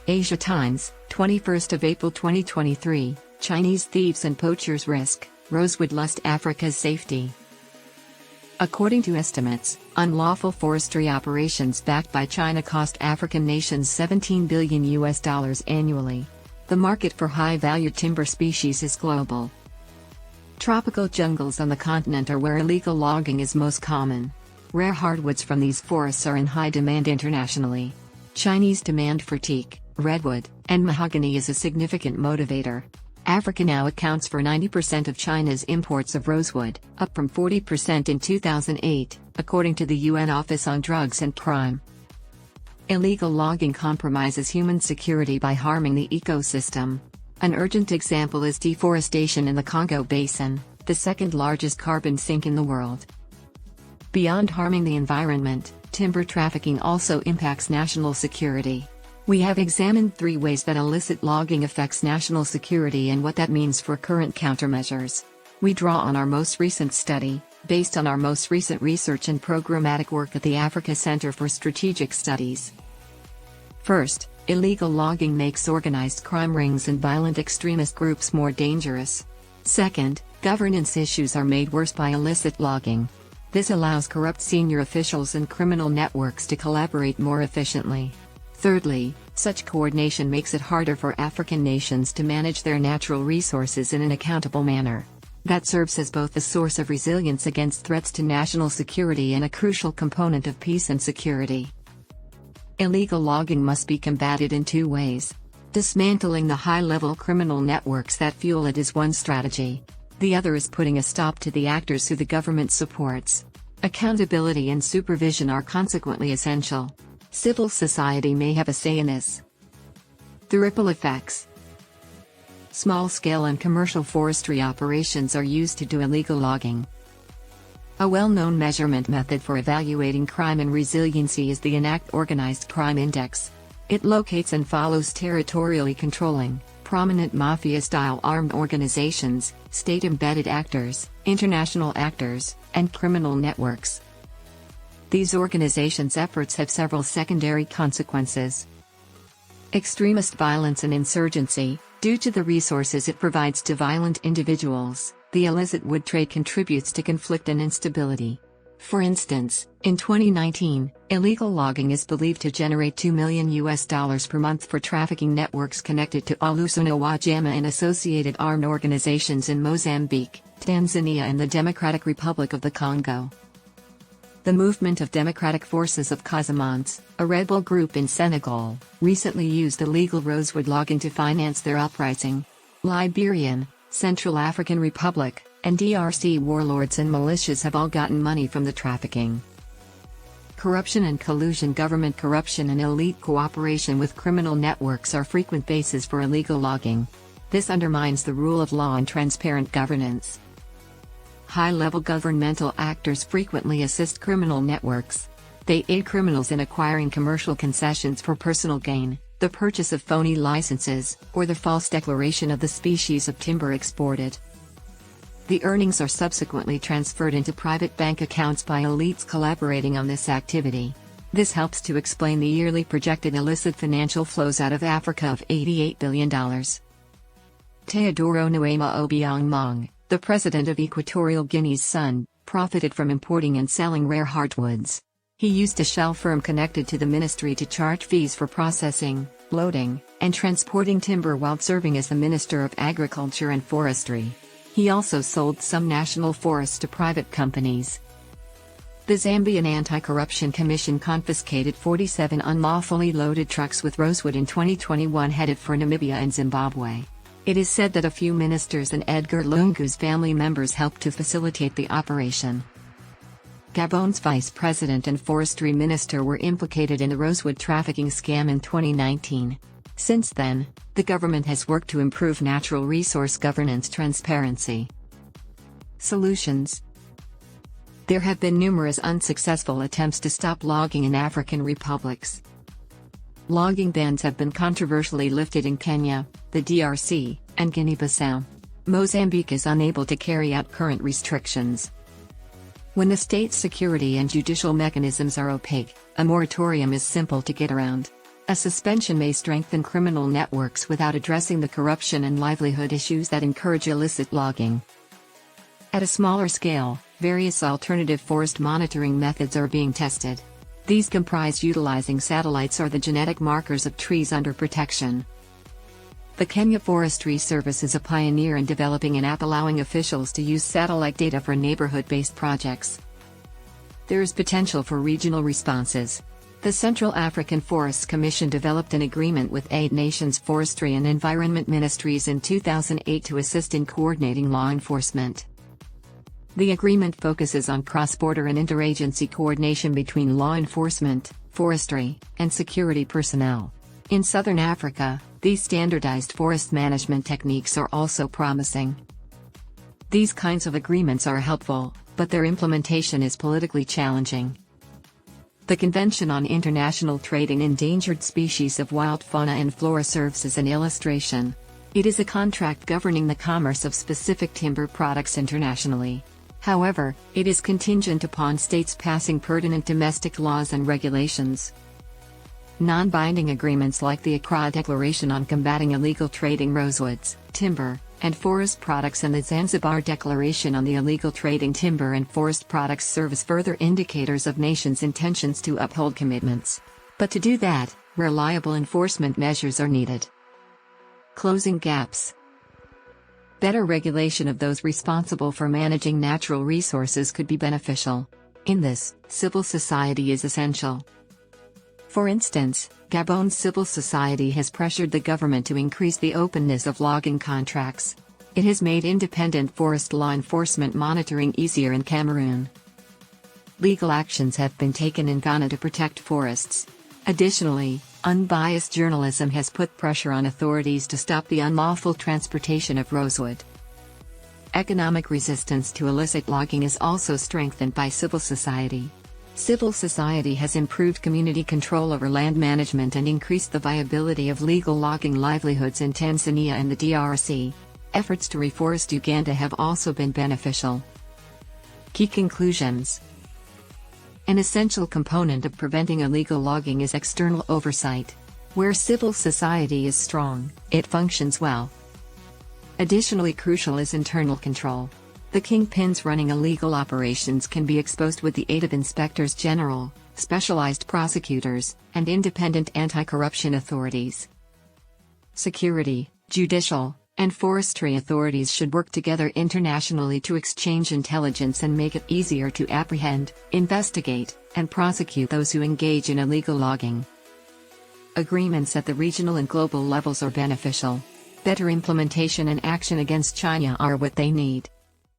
Asia Times, 21st of April 2023, Chinese thieves and poachers risk rosewood lust Africa's safety. According to estimates, unlawful forestry operations backed by China cost African nations $17 billion annually. The market for high-value timber species is global. Tropical jungles on the continent are where illegal logging is most common. Rare hardwoods from these forests are in high demand internationally. Chinese demand for teak, redwood, and mahogany is a significant motivator. Africa now accounts for 90% of China's imports of rosewood, up from 40% in 2008, according to the UN Office on Drugs and Crime. Illegal logging compromises human security by harming the ecosystem. An urgent example is deforestation in the Congo Basin, the second largest carbon sink in the world. Beyond harming the environment, timber trafficking also impacts national security. We have examined 3 ways that illicit logging affects national security and what that means for current countermeasures. We draw on our most recent study, based on our most recent research and programmatic work at the Africa Center for Strategic Studies. First, illegal logging makes organized crime rings and violent extremist groups more dangerous. Second, governance issues are made worse by illicit logging. This allows corrupt senior officials and criminal networks to collaborate more efficiently. Thirdly, such coordination makes it harder for African nations to manage their natural resources in an accountable manner. That serves as both a source of resilience against threats to national security and a crucial component of peace and security. Illegal logging must be combated in 2 ways. Dismantling the high-level criminal networks that fuel it is one strategy. The other is putting a stop to the actors who the government supports. Accountability and supervision are consequently essential. Civil society may have a say in this. The ripple effects. Small-scale and commercial forestry operations are used to do illegal logging. A well-known measurement method for evaluating crime and resiliency is the ENACT Organized Crime Index. It locates and follows territorially controlling, prominent mafia-style armed organizations, state-embedded actors, international actors, and criminal networks. These organizations' efforts have several secondary consequences. Extremist violence and insurgency. Due to the resources it provides to violent individuals, the illicit wood trade contributes to conflict and instability. For instance, in 2019, illegal logging is believed to generate $2 million per month for trafficking networks connected to Olusono Wajama and associated armed organizations in Mozambique, Tanzania and the Democratic Republic of the Congo. The Movement of Democratic Forces of Casamance, a rebel group in Senegal, recently used illegal rosewood logging to finance their uprising. Liberian, Central African Republic, and DRC warlords and militias have all gotten money from the trafficking. Corruption and collusion. Government corruption and elite cooperation with criminal networks are frequent bases for illegal logging. This undermines the rule of law and transparent governance. High-level governmental actors frequently assist criminal networks. They aid criminals in acquiring commercial concessions for personal gain, the purchase of phony licenses, or the false declaration of the species of timber exported. The earnings are subsequently transferred into private bank accounts by elites collaborating on this activity. This helps to explain the yearly projected illicit financial flows out of Africa of $88 billion. Teodoro Nuema Obiang Mong, the president of Equatorial Guinea's son, profited from importing and selling rare hardwoods. He used a shell firm connected to the ministry to charge fees for processing, loading, and transporting timber while serving as the Minister of Agriculture and Forestry. He also sold some national forests to private companies. The Zambian Anti-Corruption Commission confiscated 47 unlawfully loaded trucks with rosewood in 2021 headed for Namibia and Zimbabwe. It is said that a few ministers and Edgar Lungu's family members helped to facilitate the operation. Gabon's vice president and forestry minister were implicated in the rosewood trafficking scam in 2019. Since then, the government has worked to improve natural resource governance transparency. Solutions. There have been numerous unsuccessful attempts to stop logging in African republics. Logging bans have been controversially lifted in Kenya, the DRC, and Guinea-Bissau. Mozambique is unable to carry out current restrictions. When the state's security and judicial mechanisms are opaque, a moratorium is simple to get around. A suspension may strengthen criminal networks without addressing the corruption and livelihood issues that encourage illicit logging. At a smaller scale, various alternative forest monitoring methods are being tested. These comprise utilizing satellites or the genetic markers of trees under protection. The Kenya Forestry Service is a pioneer in developing an app allowing officials to use satellite data for neighborhood-based projects. There is potential for regional responses. The Central African Forests Commission developed an agreement with 8 nations' forestry and environment ministries in 2008 to assist in coordinating law enforcement. The agreement focuses on cross-border and interagency coordination between law enforcement, forestry, and security personnel. In southern Africa, these standardized forest management techniques are also promising. These kinds of agreements are helpful, but their implementation is politically challenging. The Convention on International Trade in Endangered Species of Wild Fauna and Flora serves as an illustration. It is a contract governing the commerce of specific timber products internationally. However, it is contingent upon states passing pertinent domestic laws and regulations. Non-binding agreements like the Accra Declaration on Combating Illegal Trading Rosewoods, Timber, and Forest Products and the Zanzibar Declaration on the Illegal Trading Timber and Forest Products serve as further indicators of nations' intentions to uphold commitments. But to do that, reliable enforcement measures are needed. Closing gaps. Better regulation of those responsible for managing natural resources could be beneficial. In this, civil society is essential. For instance, Gabon's civil society has pressured the government to increase the openness of logging contracts. It has made independent forest law enforcement monitoring easier in Cameroon. Legal actions have been taken in Ghana to protect forests. Additionally, unbiased journalism has put pressure on authorities to stop the unlawful transportation of rosewood. Economic resistance to illicit logging is also strengthened by civil society. Civil society has improved community control over land management and increased the viability of legal logging livelihoods in Tanzania and the DRC. Efforts to reforest Uganda have also been beneficial. Key conclusions. An essential component of preventing illegal logging is external oversight. Where civil society is strong, it functions well. Additionally crucial is internal control. The kingpins running illegal operations can be exposed with the aid of inspectors general, specialized prosecutors, and independent anti-corruption authorities. Security, judicial, and forestry authorities should work together internationally to exchange intelligence and make it easier to apprehend, investigate, and prosecute those who engage in illegal logging. Agreements at the regional and global levels are beneficial. Better implementation and action against China are what they need.